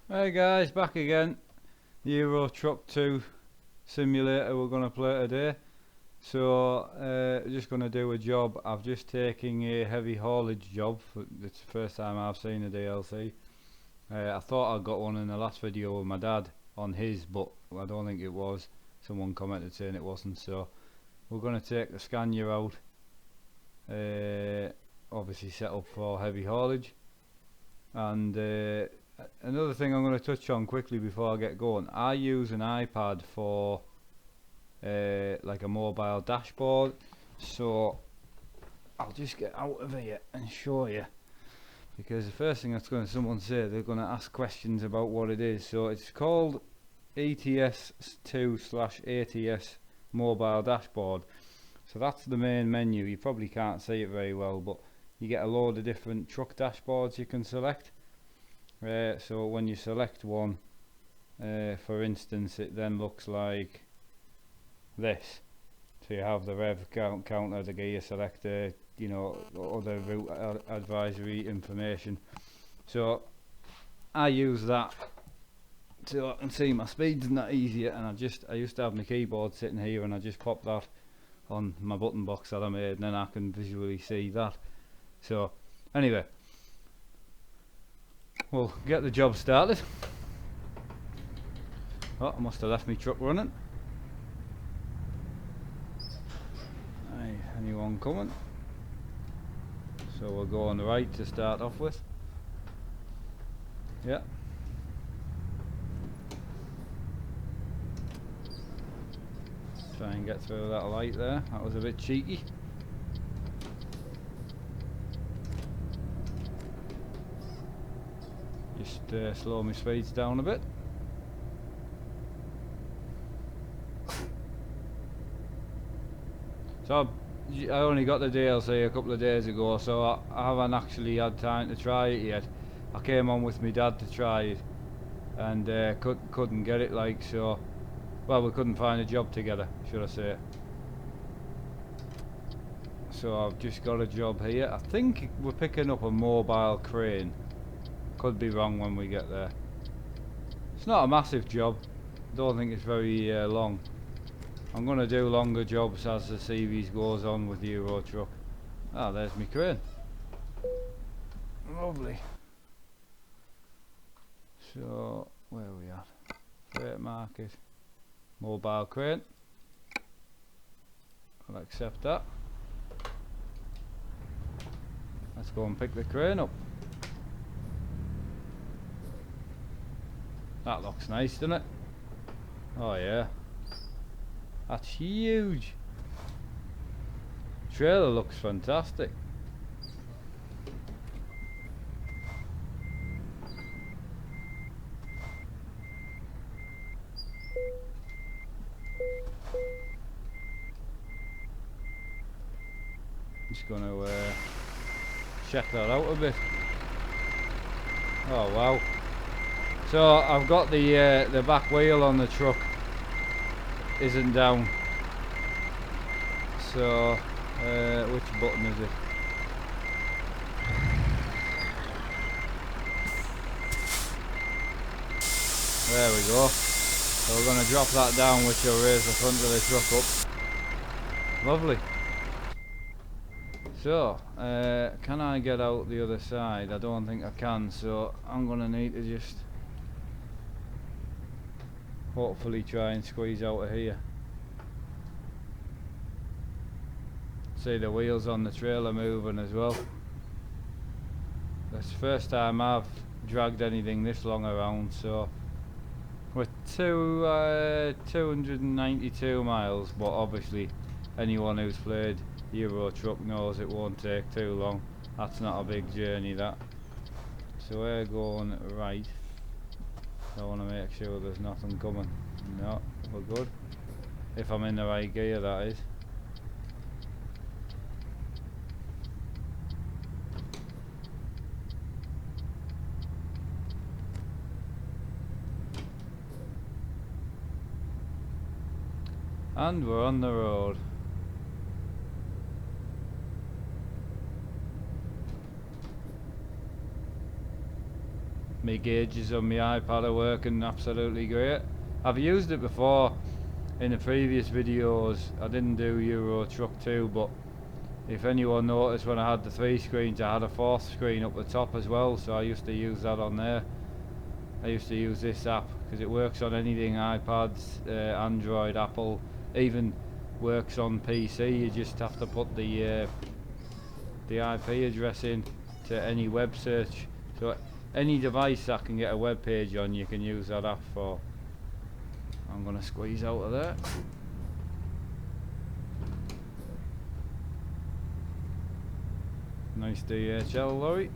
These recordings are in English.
Hey guys, back again. Euro Truck 2 simulator we're going to play today. So, just going to do a job. I've just taken a heavy haulage job. It's the first time I've seen a DLC. I thought I got one in the last video with my dad on his, but I don't think it was. Someone commented saying it wasn't. So, we're going to take the Scania out. Obviously set up for heavy haulage. And another thing I'm going to touch on quickly before I get going, I use an iPad for like a mobile dashboard, so I'll just get out of here and show you, because the first thing that's going to someone say, they're going to ask questions about what it is. So it's called ETS2/ATS mobile dashboard. So that's the main menu. You probably can't see it very well, but you get a load of different truck dashboards you can select. So when you select one, for instance, it then looks like this. So you have the rev counter, the gear selector, you know, other route advisory information. So I use that so I can see my speeds and that easier. And I used to have my keyboard sitting here, and I just pop that on my button box that I made, and then I can visually see that. So anyway, we'll get the job started. Oh, I must have left my truck running. Hey, anyone coming? So we'll go on the right to start off with. Yeah. Try and get through that light there. That was a bit cheeky. Just slow my speeds down a bit. So I only got the DLC a couple of days ago, so I haven't actually had time to try it yet. I came on with my dad to try it, and couldn't get it, like, so. Well, we couldn't find a job together, should I say. So I've just got a job here. I think we're picking up a mobile crane. Could be wrong when we get there. It's not a massive job. Don't think it's very long. I'm going to do longer jobs as the series goes on with Euro Truck. Ah, there's my crane. Lovely. So, where are we at? Freight market. Mobile crane. I'll accept that. Let's go and pick the crane up. That looks nice, doesn't it? Oh yeah. That's huge. Trailer looks fantastic. Just going to check that out a bit. Oh wow. So I've got the back wheel on the truck isn't down. So which button is it? There we go. So we're going to drop that down, which will raise the front of the truck up. Lovely. So, can I get out the other side? I don't think I can, so I'm going to need to just hopefully try and squeeze out of here. See the wheels on the trailer moving as well. That's the first time I've dragged anything this long around, so we're 292 miles, but obviously anyone who's played Euro Truck knows it won't take too long. That's not a big journey, that. So we're going right. I want to make sure there's nothing coming. No, we're good. If I'm in the right gear, that is. And we're on the road. my gauges on my iPad are working absolutely great. I've used it before in the previous videos. I didn't do Euro Truck 2, but if anyone noticed, when I had the 3 screens, I had a 4th screen up the top as well, so I used to use that on there. I used to use this app because it works on anything: iPads, Android, Apple, even works on PC. You just have to put the IP address in to any web search. So any device that can get a web page on, you can use that app for. I'm gonna squeeze out of there. Nice DHL lorry.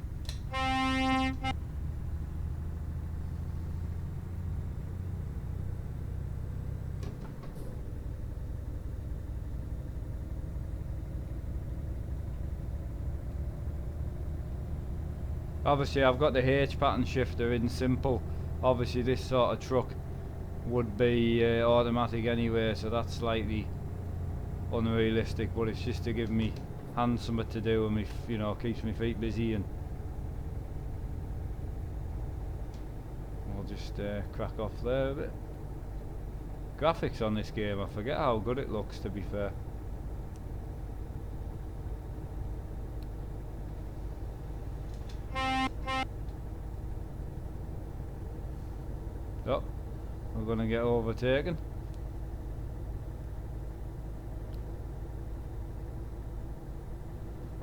Obviously I've got the H pattern shifter in simple. Obviously this sort of truck would be automatic anyway, so that's slightly unrealistic, but it's just to give me hands something to do, and me, you know, keeps my feet busy. And I'll just crack off there a bit. Graphics on this game, I forget how good it looks, to be fair. Oh, we're gonna get overtaken.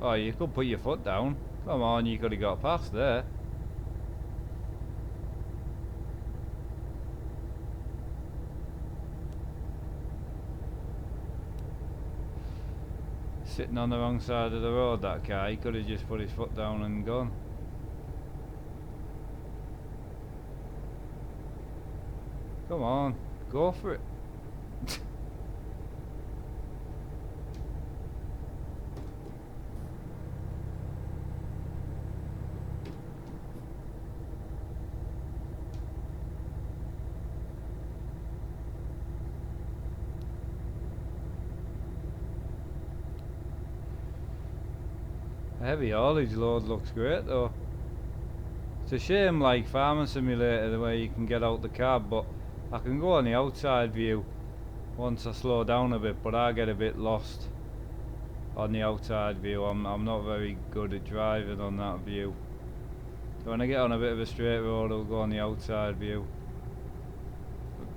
Oh, you could put your foot down. Come on, you could have got past there. Sitting on the wrong side of the road, that guy. He could have just put his foot down and gone. Come on, go for it. A heavy haulage load looks great though. It's a shame, like Farming Simulator, the way you can get out the cab, but I can go on the outside view once I slow down a bit, but I get a bit lost on the outside view. I'm not very good at driving on that view. So when I get on a bit of a straight road, I'll go on the outside view.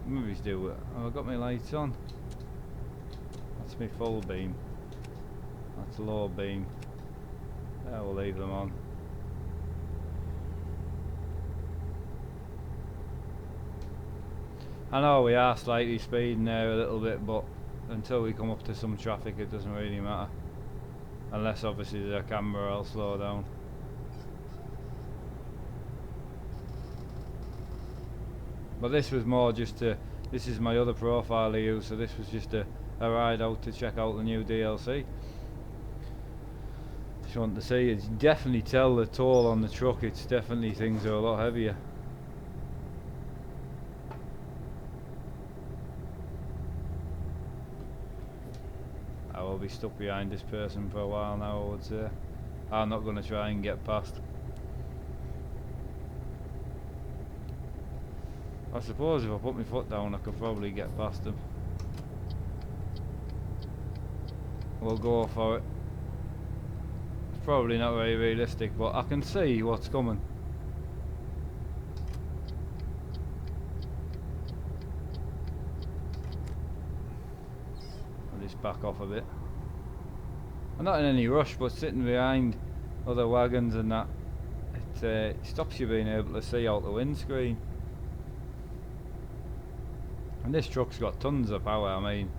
Movies do it. Oh, I've got my lights on. That's my full beam. That's low beam. Yeah, we'll leave them on. I know we are slightly speeding there a little bit, but until we come up to some traffic it doesn't really matter. Unless obviously there's a camera, I'll slow down. But this was more just to, this is my other profile I use, so this was just a ride out to check out the new DLC. Just want to see, it's definitely tell the toll on the truck, it's definitely, things are a lot heavier. I will be stuck behind this person for a while now, I would say. I'm not going to try and get past. I suppose if I put my foot down I could probably get past him. We'll go for it. It's probably not very realistic, but I can see what's coming. I'll just back off a bit. I'm not in any rush, but sitting behind other wagons and that, it stops you being able to see out the windscreen. And this truck's got tons of power. I mean,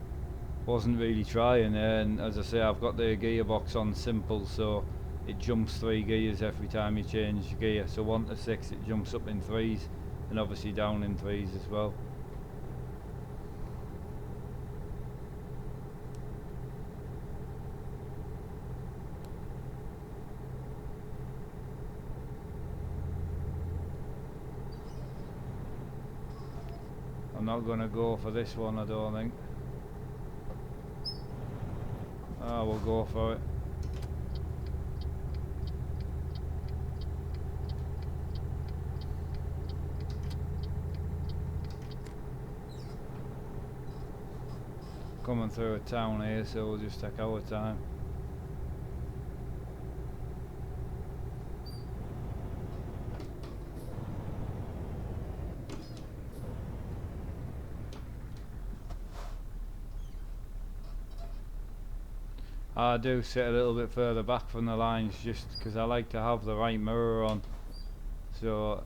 wasn't really trying, and as I say, I've got the gearbox on simple, so it jumps 3 gears every time you change gear. So 1 to 6 it jumps up in 3s, and obviously down in 3s as well. I'm not gonna go for this one, I don't think. Ah, we'll go for it. coming through a town here, so we'll just take our time. I do sit a little bit further back from the lines just because I like to have the right mirror on. So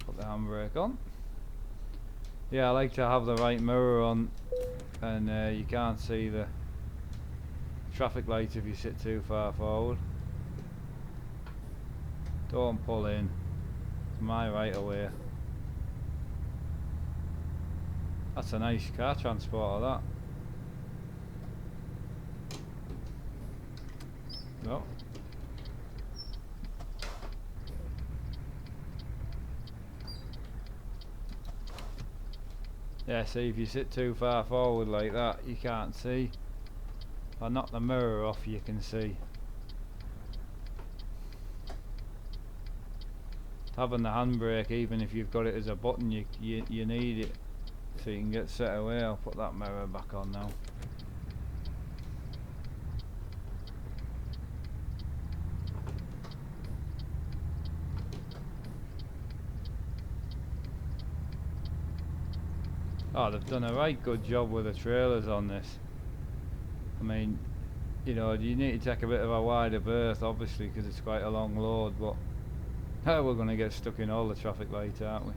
put the handbrake on. Yeah, I like to have the right mirror on, and you can't see the traffic lights if you sit too far forward. Don't pull in. It's my right of way. That's a nice car transporter, that. No. Yeah, see, if you sit too far forward like that, you can't see. If I knock the mirror off, you can see. Having the handbrake, even if you've got it as a button, you need it so you can get set away. I'll put that mirror back on now. Oh, they've done a right good job with the trailers on this. I mean, you know, you need to take a bit of a wider berth, obviously, because it's quite a long load, but we're going to get stuck in all the traffic lights, aren't we?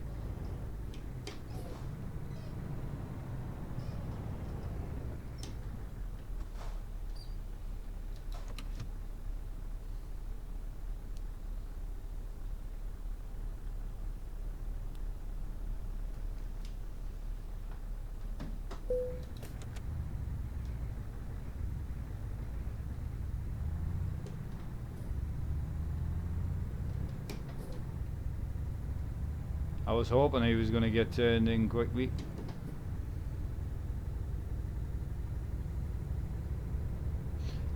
I was hoping he was going to get turned in quickly.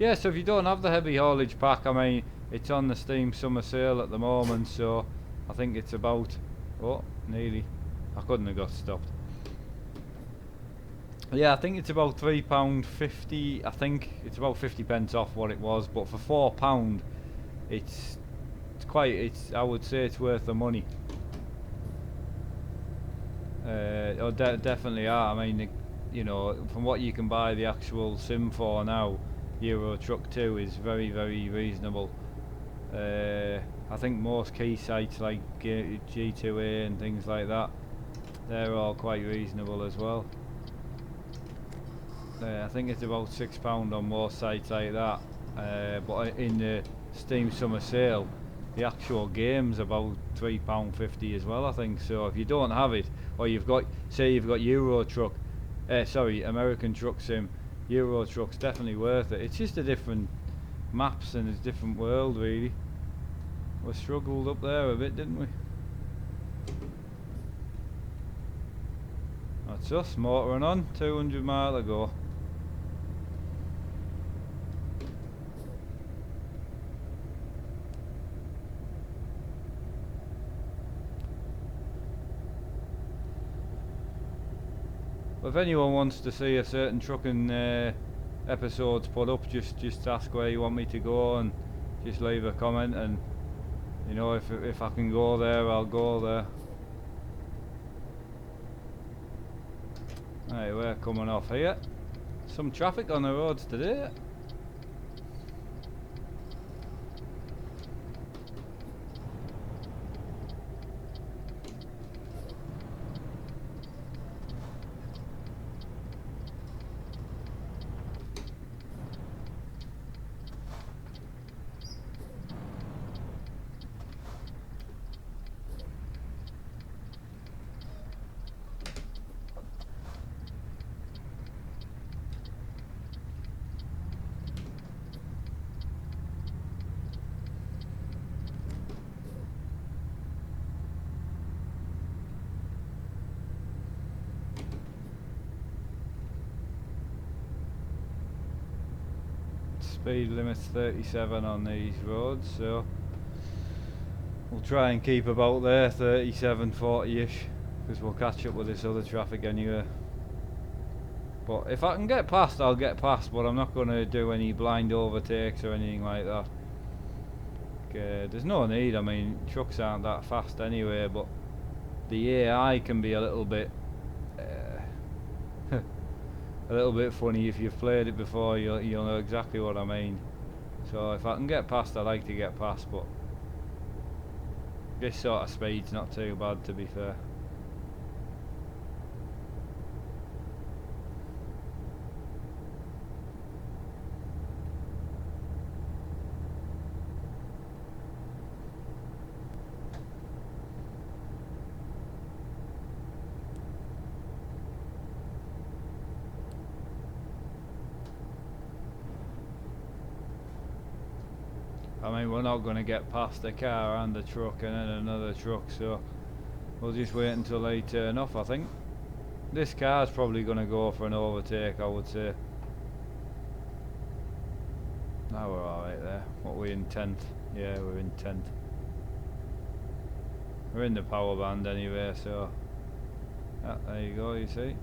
Yeah, so if you don't have the heavy haulage pack, I mean, it's on the Steam summer sale at the moment, so I think it's about, oh, nearly, I couldn't have got stopped. Yeah, I think it's about £3.50, I think it's about 50 pence off what it was, but for £4, it's quite, I would say it's worth the money. Definitely are. I mean, you know, from what you can buy the actual sim for now, Euro Truck 2 is very, very reasonable. I think most key sites like G2A and things like that, they're all quite reasonable as well. I think it's about £6 on most sites like that, but in the Steam summer sale, the actual game's about £3.50 as well, I think. So if you don't have it, or you've got, say you've got Euro Truck, sorry, American Truck Sim, Euro Truck's definitely worth it. It's just a different maps and it's a different world, really. We struggled up there a bit, didn't we? That's us, motoring on, 200 mile to go. If anyone wants to see a certain trucking episodes put up, just ask where you want me to go and just leave a comment, and you know, if I can go there, I'll go there. Right, we're coming off here. Some traffic on the roads today. Speed limit's 37 on these roads, so we'll try and keep about there, 37, 40-ish, because we'll catch up with this other traffic anyway. But if I can get past, I'll get past, but I'm not going to do any blind overtakes or anything like that. There's no need. I mean, trucks aren't that fast anyway, but the AI can be a little bit a little bit funny. If you've played it before, you'll know exactly what I mean. So if I can get past, I like to get past, but this sort of speed's not too bad, to be fair. I mean, we're not going to get past the car and the truck and then another truck, so we'll just wait until they turn off, I think. This car's probably going to go for an overtake, I would say. Now we're alright there. What are we in 10th? Yeah, we're in 10th. We're in the power band anyway, so... Yeah, there you go, you see.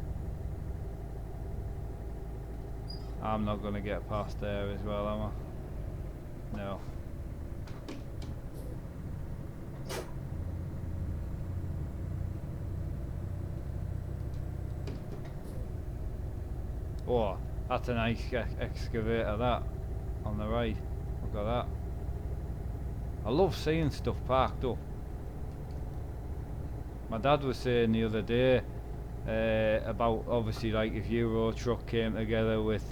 I'm not going to get past there as well, am I? No. Oh, that's a nice excavator, that, on the right. Look at that. I love seeing stuff parked up. My dad was saying the other day about, obviously, like if Euro Truck came together with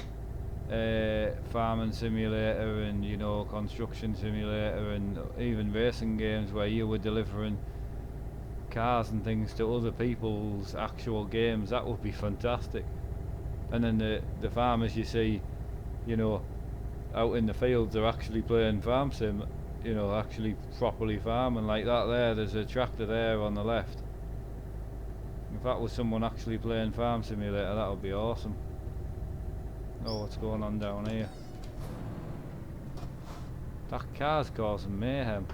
Farming Simulator and, you know, Construction Simulator and even racing games where you were delivering cars and things to other people's actual games, that would be fantastic. And then the farmers you see, you know, out in the fields are actually playing farm sim, you know, actually properly farming like that there. There's a tractor there on the left. If that was someone actually playing Farm Simulator, that would be awesome. Oh, what's going on down here? That car's causing mayhem.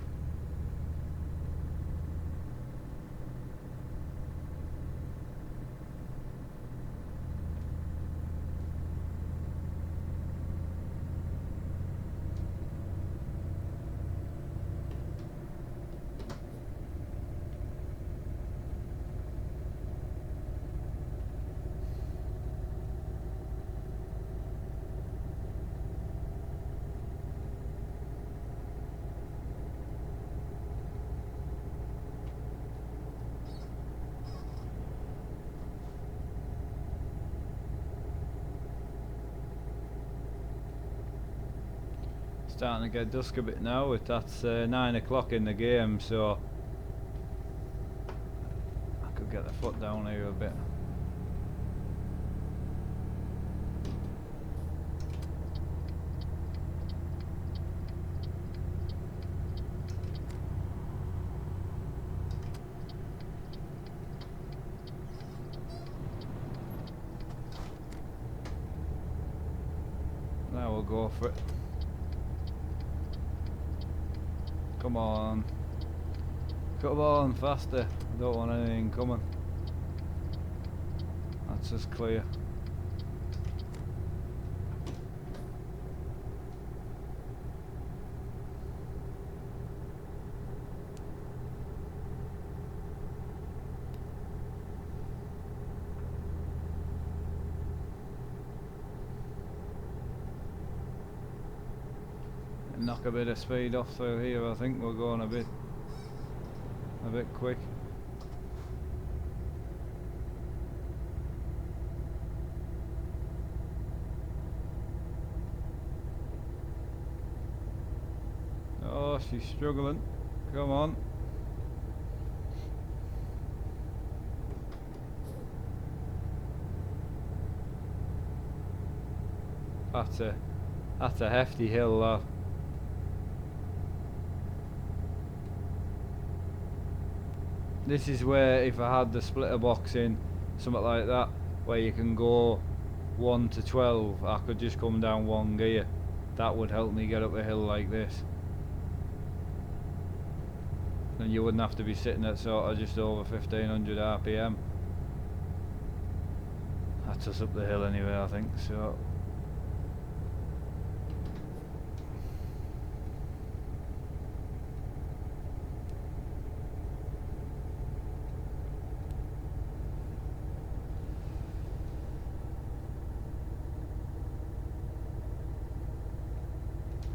Starting to get dusk a bit now. That's 9 o'clock in the game, so I could get the foot down here a bit. Now we'll go for it. Come on. Come on, faster. I don't want anything coming. That's just clear. Knock a bit of speed off through here. I think we're going a bit quick. Oh, she's struggling. Come on. That's a hefty hill, that. This is where, if I had the splitter box in, something like that, where you can go 1 to 12, I could just come down one gear. That would help me get up a hill like this. And you wouldn't have to be sitting at sort of just over 1500 RPM. That's us up the hill anyway, I think, so.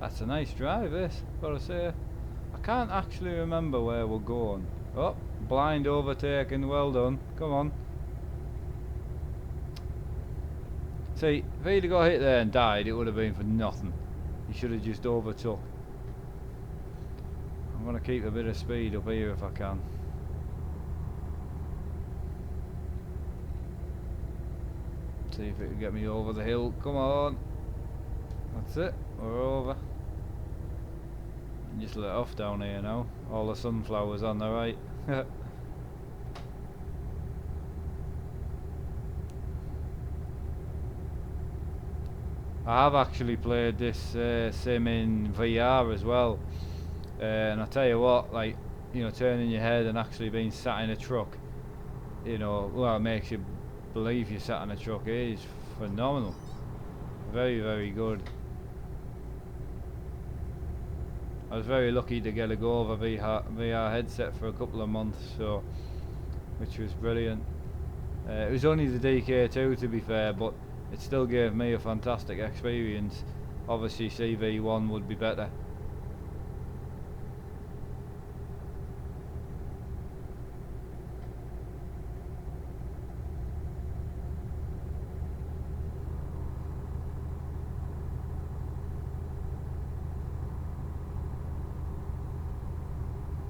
That's a nice drive, this, gotta say. I can't actually remember where we're going. Oh, blind overtaking, well done, come on. See, if he'd have got hit there and died, it would have been for nothing. He should have just overtook. I'm going to keep a bit of speed up here if I can. See if it can get me over the hill. Come on. That's it, we're over. Just let off down here now. All the sunflowers on the right. I have actually played this sim in VR as well, and I tell you what, like, you know, turning your head and actually being sat in a truck, you know, well, it makes you believe you're sat in a truck. It is phenomenal, very, very good. I was very lucky to get a go of a VR headset for a couple of months, so, which was brilliant. It was only the DK2 to be fair, but it still gave me a fantastic experience. Obviously CV1 would be better.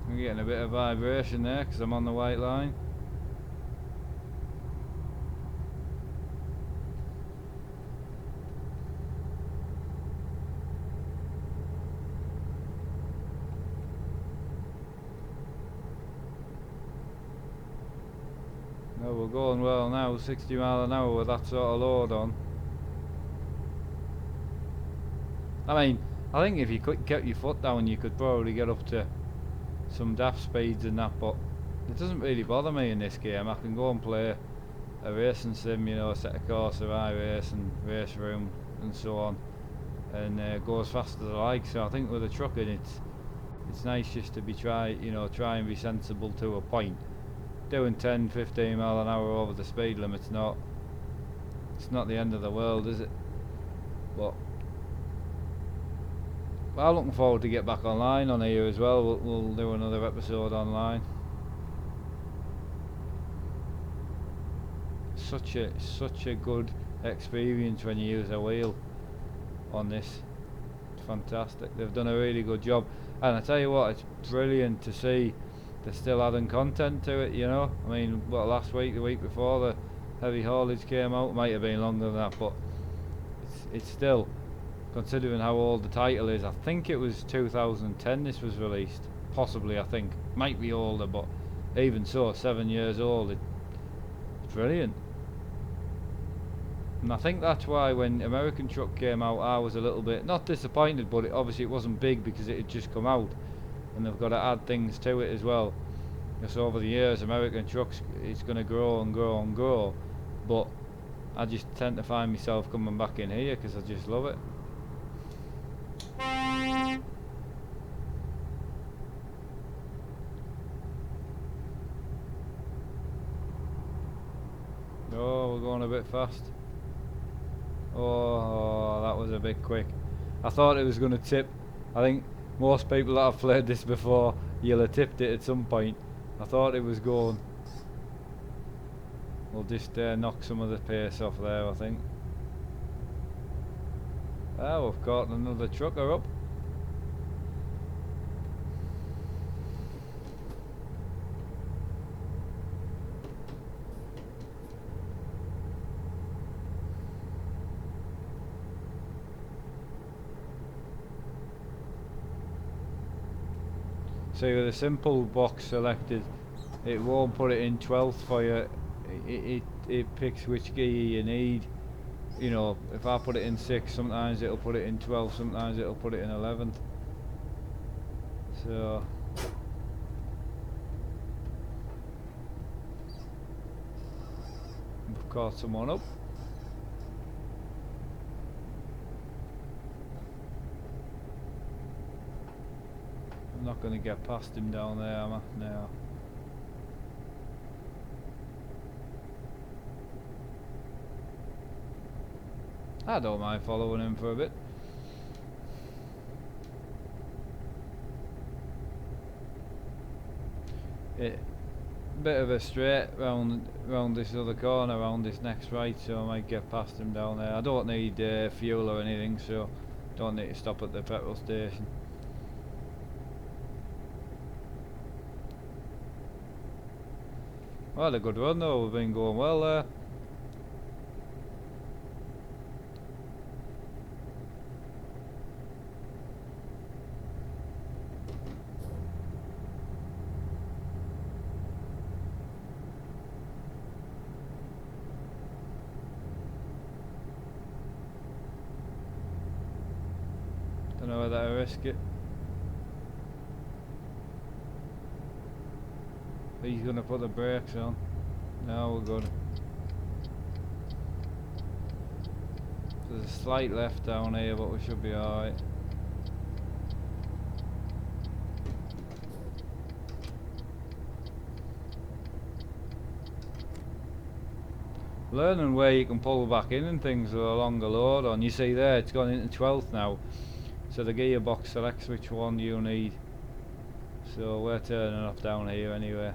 I'm getting a bit of vibration there because I'm on the white line. No, we're going well now, 60 mile an hour with that sort of load on. I mean, I think if you kept your foot down you could probably get up to some daft speeds and that, but it doesn't really bother me in this game. I can go and play a racing sim, you know, set a course of iRace and race room and so on, and go as fast as I like. So I think with a trucking it's nice just to be try and be sensible to a point. Doing 10-15 mile an hour over the speed limit's not, it's not the end of the world, is it? But I'm looking forward to get back online on here as well. We'll do another episode online. Such a good experience when you use a wheel on this. It's fantastic. They've done a really good job, and I tell you what, it's brilliant to see they're still adding content to it, you know. I mean, what, last week, the week before, the heavy haulage came out. It might have been longer than that, but it's still, considering how old the title is, I think it was 2010 this was released, possibly. I think might be older, but even so, 7 years old. It's brilliant, and I think that's why when American Truck came out, I was a little bit not disappointed, but obviously it wasn't big because it had just come out, and they've got to add things to it as well. Because over the years, American Trucks, it's going to grow and grow and grow, but I just tend to find myself coming back in here because I just love it. Oh, we're going a bit fast. Oh, that was a bit quick. I thought it was going to tip. I think most people that have played this before, you'll have tipped it at some point. I thought it was going. We'll just knock some of the pace off there, I think. Oh, we've caught another trucker up. So with a simple box selected, it won't put it in 12th for you. It picks which gear you need. You know, if I put it in 6, sometimes it'll put it in 12, sometimes it'll put it in 11th. So we've caught someone up. gonna get past him down there, am I? No. I don't mind following him for a bit. Bit of a straight round this other corner, round this next right, so I might get past him down there. I don't need fuel or anything, so don't need to stop at the petrol station. Well, a good run though, we've been going well there. Don't know whether I risk it. He's gonna put the brakes on. No, we're good. There's a slight left down here, but we should be alright. Learning where you can pull back in and things with a longer load on. You see there, it's gone into 12th now. So the gearbox selects which one you need. So we're turning off down here anyway.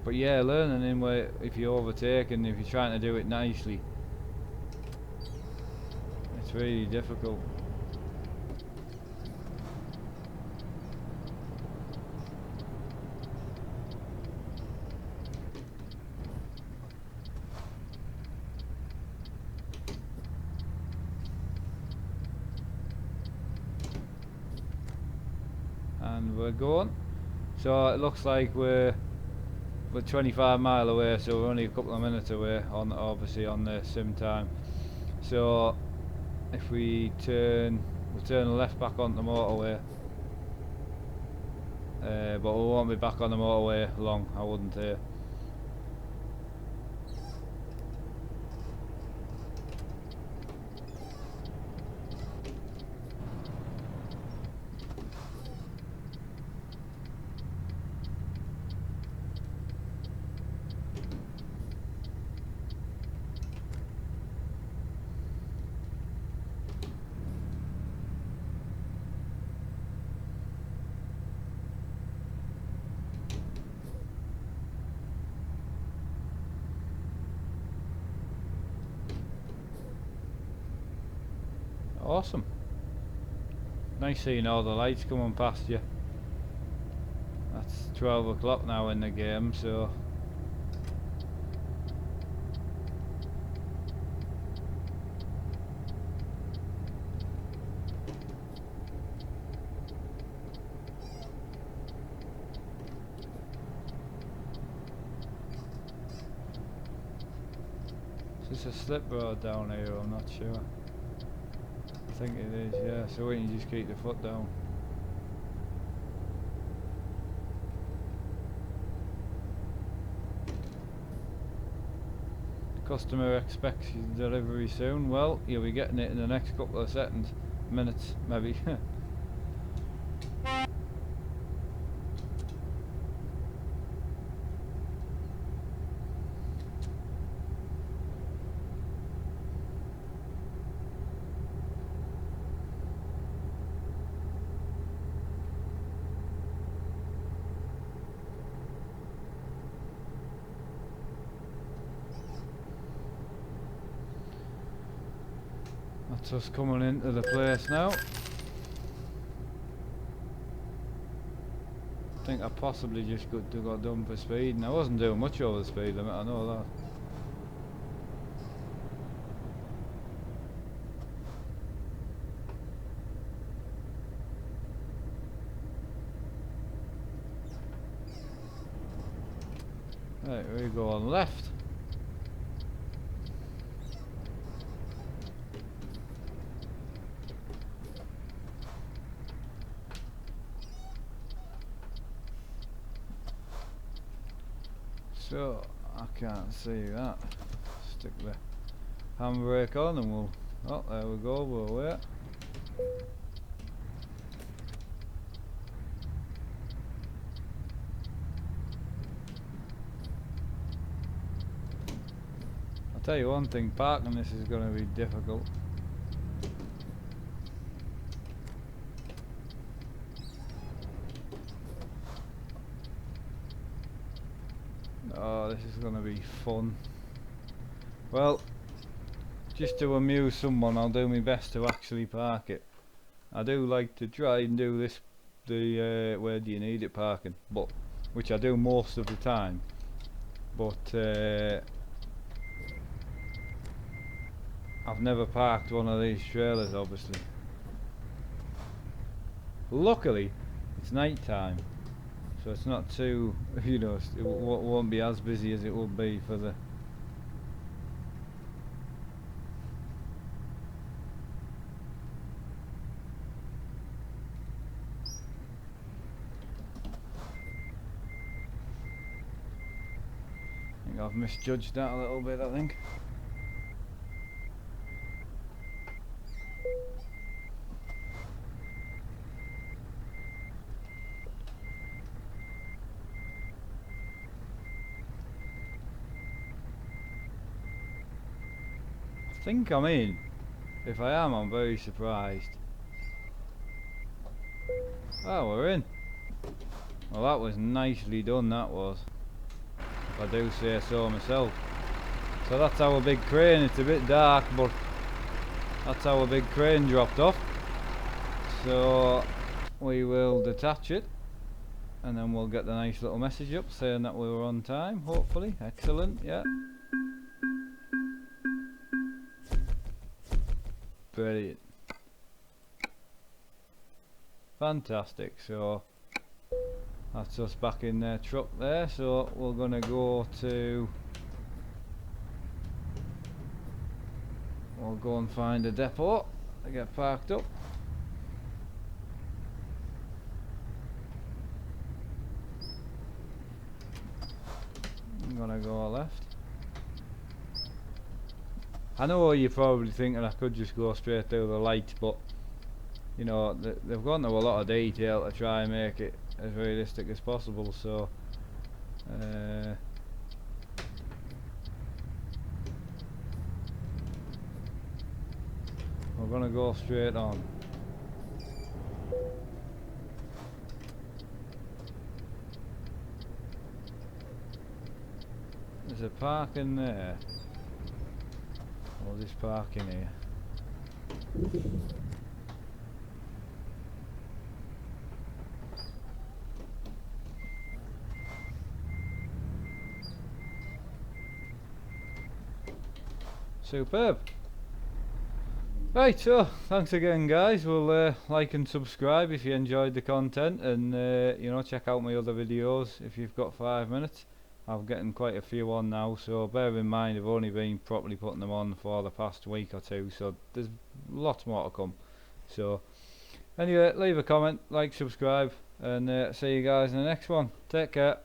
But yeah, learning in where if you overtake and if you're trying to do it nicely, it's really difficult. And we're going. So it looks like we're 25 mile away, so we're only a couple of minutes away on obviously on the sim time. So if we'll turn left back onto the motorway, but we won't be back on the motorway long, I wouldn't say. Awesome. Nice seeing all the lights coming past you. That's 12 o'clock now in the game, so is this a slip road down here? I'm not sure. I think it is, yeah, so we can just keep the foot down. The customer expects your delivery soon. Well, you'll be getting it in the next couple of minutes maybe. That's us coming into the place now. I think I possibly just got done for speed, and I wasn't doing much over the speed limit, I know that. Right, we go on left. So I can't see that. Stick the handbrake on and we'll, oh there we go, we'll wait. I'll tell you one thing, parking this is going to be difficult. Oh, this is going to be fun. Well, just to amuse someone, I'll do my best to actually park it. I do like to try and do this, the where do you need it parking, but which I do most of the time. But I've never parked one of these trailers, obviously. Luckily, it's night time, so it's not too, you know, it won't be as busy as it would be for the. I think I've misjudged that a little bit, I think. I think I'm in. If I am, I'm very surprised. Oh, we're in. Well, that was nicely done, that was. If I do say so myself. So that's our big crane. It's a bit dark, but that's our big crane dropped off. So we will detach it and then we'll get the nice little message up saying that we were on time, hopefully. Excellent, yeah. Brilliant. Fantastic. So that's us back in their truck there. So we're gonna go to, we'll go and find a depot to get parked up. I'm gonna go left. I know you're probably thinking I could just go straight through the light, but you know, they've gone to a lot of detail to try and make it as realistic as possible, so we're gonna go straight on. There's a parking there. We'll just park in here. Superb. Right, so thanks again guys. We'll like and subscribe if you enjoyed the content, and you know, check out my other videos if you've got 5 minutes. I'm getting quite a few on now, so bear in mind I've only been properly putting them on for the past week or two, so there's lots more to come. So anyway, leave a comment, like, subscribe, and see you guys in the next one. Take care.